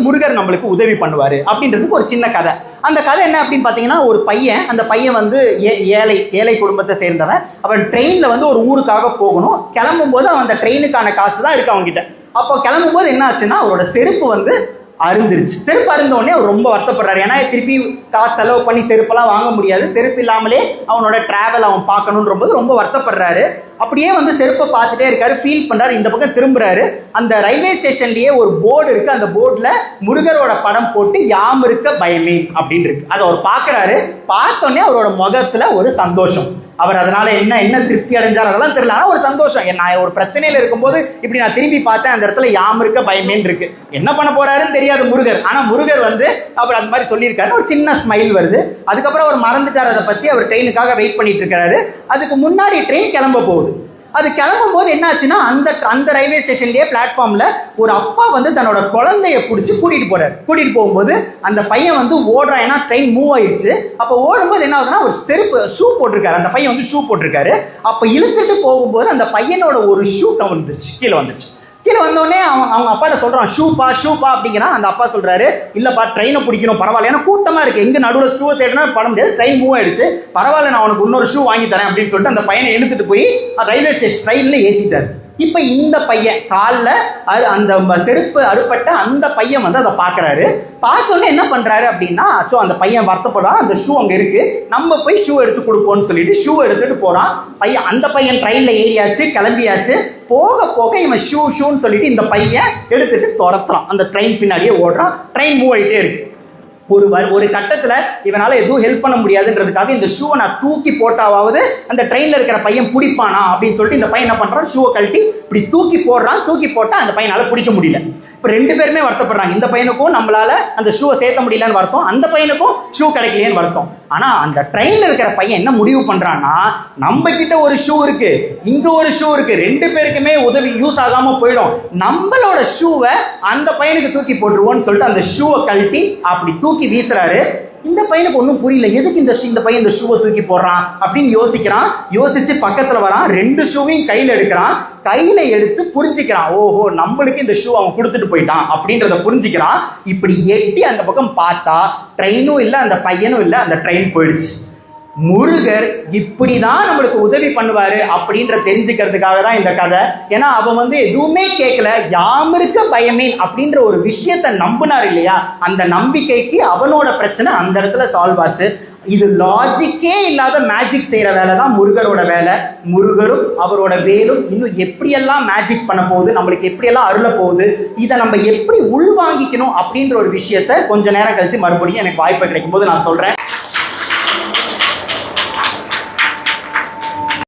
முருகர் நம்மளுக்கு உதவி பண்ணுவார் அப்படின்றதுக்கு ஒரு சின்ன கதை. அந்த கதை என்ன அப்படின்னு பார்த்தீங்கன்னா, ஒரு பையன், அந்த பையன் வந்து ஏழை குடும்பத்தை சேர்ந்தவன். அவன் ட்ரெயினில் வந்து ஒரு ஊருக்காக போகணும். கிளம்பும்போது அவன் அந்த ட்ரெயினுக்கான காசு தான் இருக்கு அவங்ககிட்ட. அப்போ கிளம்பும்போது என்ன ஆச்சுன்னா, அவரோட செருப்பு வந்து அருந்துருச்சு. செருப்பு அருந்தோடனே அவர் ரொம்ப வருத்தப்படுறாரு. ஏன்னா திருப்பி காசு செலவு பண்ணி செருப்பெல்லாம் வாங்க முடியாது. செருப்பு இல்லாமலே அவனோட டிராவல் அவன் பார்க்கணுன்ற போது ரொம்ப வருத்தப்படுறாரு. அப்படியே வந்து செருப்பை பார்த்துட்டே இருக்காரு, ஃபீல் பண்றாரு. இந்த பக்கம் திரும்புறாரு. அந்த ரயில்வே ஸ்டேஷன்லயே ஒரு போர்டு இருக்கு. அந்த போர்டுல முருகரோட படம் போட்டு யாம் இருக்க பயமே அப்படின்னு இருக்கு. அதை அவர் பார்க்கறாரு. பார்த்தோன்னே அவரோட முகத்துல ஒரு சந்தோஷம். அவர் அதனால என்ன திருப்தி அடைஞ்சார் அதெல்லாம் தெரியல. ஆனால் ஒரு சந்தோஷம். நான் ஒரு பிரச்சனையில இருக்கும்போது இப்படி நான் திரும்பி பார்த்தேன், அந்த இடத்துல யாம் இருக்க பயமேன்னு இருக்கு. என்ன பண்ண போறாருன்னு தெரியாது முருகர். ஆனா முருகர் வந்து அவர் அந்த மாதிரி சொல்லியிருக்காரு. ஒரு சின்ன ஸ்மைல் வருது. அதுக்கப்புறம் அவர் மறந்துட்டார் அதை பத்தி. அவர் ட்ரெயினுக்காக வெயிட் பண்ணிட்டு இருக்காரு. அதுக்கு முன்னாடி ட்ரெயின் கிளம்ப போகுது. அது கிளம்பும் போது என்ன ஆச்சுன்னா, அந்த ரயில்வே ஸ்டேஷன்லயே பிளாட்ஃபார்ம்ல ஒரு அப்பா வந்து தன்னோட குழந்தைய பிடிச்சி கூட்டிட்டு போறாரு. கூட்டிட்டு போகும்போது அந்த பையன் வந்து ஓடுறான். ஏன்னா ட்ரெயின் மூவ் ஆயிடுச்சு. அப்போ ஓடும்போது என்ன ஆகுதுன்னா, ஒரு செருப்பு ஷூ போட்டிருக்காரு. அந்த பையன் வந்து ஷூ போட்டிருக்காரு. அப்போ இழுத்துட்டு போகும்போது அந்த பையனோட ஒரு ஷூ வந்துருச்சு, கீழே வந்துருச்சு. கீழே வந்தோடனே அவங்க அப்பாட்ட சொல்றான், ஷூப்பா அப்படிங்கிறான். அந்த அப்பா சொல்றாரு, இல்லப்பா ட்ரெயினை பிடிக்கணும், பரவாயில்ல, ஏன்னா கூட்டமா இருக்கு, எங்க நடுவில் ஷூ தேடினா பட முடியாது, ட்ரெயின் மூவ் ஆயிடுச்சு, பரவாயில்ல, நான் உனக்கு இன்னொரு ஷூ வாங்கி தரேன் அப்படின்னு சொல்லிட்டு அந்த பையனை இழுத்துட்டு போய் ரயில்வே ஸ்டேஷன் ட்ரெயின்ல ஏற்றிட்டாரு. இப்ப இந்த பையன் காலில் அந்த செருப்பு அறுப்பட்ட அந்த பையன் வந்து அதை பாக்குறாரு. பார்த்தோன்னே என்ன பண்றாரு அப்படின்னா, அந்த பையன் வருத்தப்படுறான். அந்த ஷூ அங்க இருக்கு, நம்ம போய் ஷூ எடுத்து கொடுப்போம்னு சொல்லிட்டு ஷூ எடுத்துட்டு போறான். அந்த பையன் ட்ரெயின்ல ஏறியாச்சு, கிளம்பியாச்சு. போக போக இவன் ஷூன்னு சொல்லிட்டு இந்த பையன் எடுத்துட்டு துரத்துறான். அந்த ட்ரெயின் பின்னாடியே ஓடுறான். ட்ரெயின் மூவ் ஆகிட்டே இருக்கு. ஒரு கட்டத்துல இவனால எதுவும் ஹெல்ப் பண்ண முடியாதுன்றதுக்காக இந்த ஷூவை நான் தூக்கி போட்டாவது அந்த ட்ரெயின்ல இருக்கிற பையன் பிடிப்பானா அப்படின்னு சொல்லிட்டு இந்த பையன் என்ன பண்றான், ஷூவை கழட்டி இப்படி தூக்கி போடுறான். தூக்கி போட்டா அந்த பையனால பிடிக்க முடியல. இப்போ ரெண்டு பேருமே வருத்தப்படுறாங்க. இந்த பையனுக்கும் நம்மளால அந்த ஷூவை சேர்த்த முடியலன்னு வருத்தம், அந்த பையனுக்கும் ஷூ கிடைக்கலையேன்னு வருத்தம். ஆனா அந்த ட்ரெயின்ல இருக்கிற பையன் என்ன முடிவு பண்றான்னா, நம்ம கிட்ட ஒரு ஷூ இருக்கு, இங்க ஒரு ஷூ இருக்கு, ரெண்டு பேருக்குமே உதவி யூஸ் ஆகாம போயிடும், நம்மளோட ஷூவை அந்த பையனுக்கு தூக்கி போட்டுருவோம்னு சொல்லிட்டு அந்த ஷூவை கழட்டி அப்படி தூக்கி வீசுறாரு. இந்த பையனுக்கு ஒன்றும் புரியல, எதுக்கு இந்த பையன் இந்த ஷூவை தூக்கி போடுறான் அப்படின்னு யோசிக்கிறான். யோசிச்சு பக்கத்துல வரான். ரெண்டு ஷூவையும் கையில எடுக்கிறான். கையில எடுத்து புரிஞ்சுக்கிறான், ஓஹோ நம்மளுக்கு இந்த ஷூ அவன் கொடுத்துட்டு போயிட்டான் அப்படின்றத புரிஞ்சுக்கிறான். இப்படி எட்டி அந்த பக்கம் பார்த்தா ட்ரெயினும் இல்லை, அந்த பையனும் இல்லை, அந்த ட்ரெயின் போயிடுச்சு. முருகர் இப்படிதான் நம்மளுக்கு உதவி பண்ணுவாரு அப்படின்ற தெரிஞ்சுக்கிறதுக்காக தான் இந்த கதை. ஏன்னா அவன் வந்து எதுவுமே கேட்கல, யாம் இருக்க பயமே அப்படின்ற ஒரு விஷயத்த நம்பினார் இல்லையா, அந்த நம்பிக்கைக்கு அவனோட பிரச்சனை அந்த இடத்துல சால்வ் ஆச்சு. இது லாஜிக்கே இல்லாத மேஜிக் செய்யற வேலை தான் முருகரோட வேலை. முருகரும் அவரோட வேலும் இன்னும் எப்படியெல்லாம் மேஜிக் பண்ண போகுது, நம்மளுக்கு எப்படியெல்லாம் அருள போகுது, இதை நம்ம எப்படி உள்வாங்கிக்கணும் அப்படின்ற ஒரு விஷயத்த கொஞ்ச நேரம் கழிச்சு மறுபடியும் எனக்கு வாய்ப்பு கிடைக்கும் போது நான் சொல்றேன்.